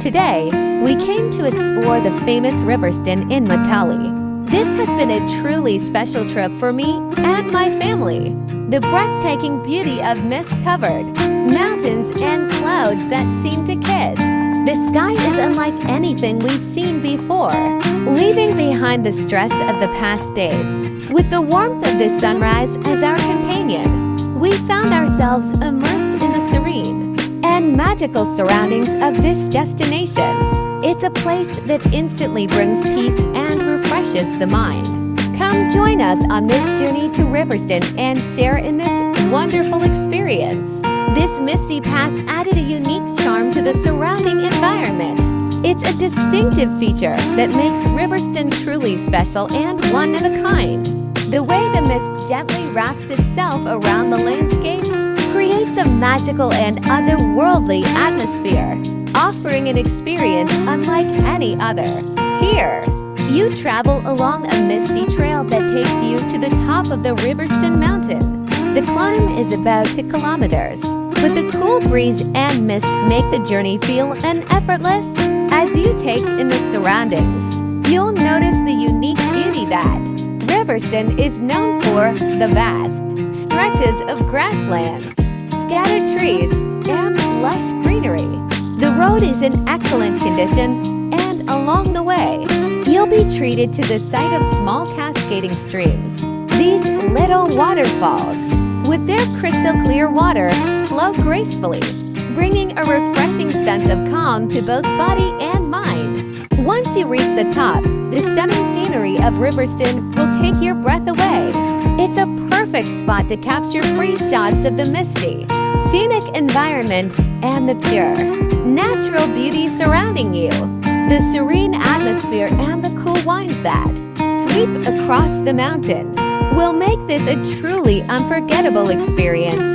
Today, we came to explore the famous Riverston in Matali. This has been a truly special trip for me and my family. The breathtaking beauty of mist-covered mountains and clouds that seem to kiss. The sky is unlike anything we've seen before, leaving behind the stress of the past days. With the warmth of the sunrise as our companion, we found ourselves immersed in the serene and magical surroundings of this destination. It's a place that instantly brings peace and refreshes the mind. Come join us on this journey to Riverston and share in this wonderful experience. This misty path added a unique charm to the surrounding environment. It's a distinctive feature that makes Riverston truly special and one of a kind. The way the mist gently wraps itself around the landscape creates a magical and otherworldly atmosphere, offering an experience unlike any other. Here, you travel along a misty trail that takes you to the top of the Riverston mountain. The climb is about 2 kilometers, but the cool breeze and mist make the journey feel effortless. As you take in the surroundings, you'll notice the unique beauty that Riverston is known for: the vast stretches of grasslands, scattered trees, and lush greenery. The road is in excellent condition, and along the way, you'll be treated to the sight of small cascading streams. These little waterfalls, with their crystal clear water, flow gracefully, bringing a refreshing sense of calm to both body and mind. Once you reach the top, the stunning scenery of Riverston will take your breath away. It's a perfect spot to capture free shots of the misty, scenic environment and the pure, natural beauty surrounding you. The serene atmosphere and the cool winds that sweep across the mountain will make this a truly unforgettable experience.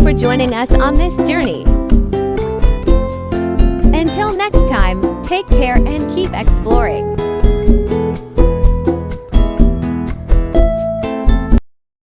For joining us on this journey. Until next time, take care and keep exploring.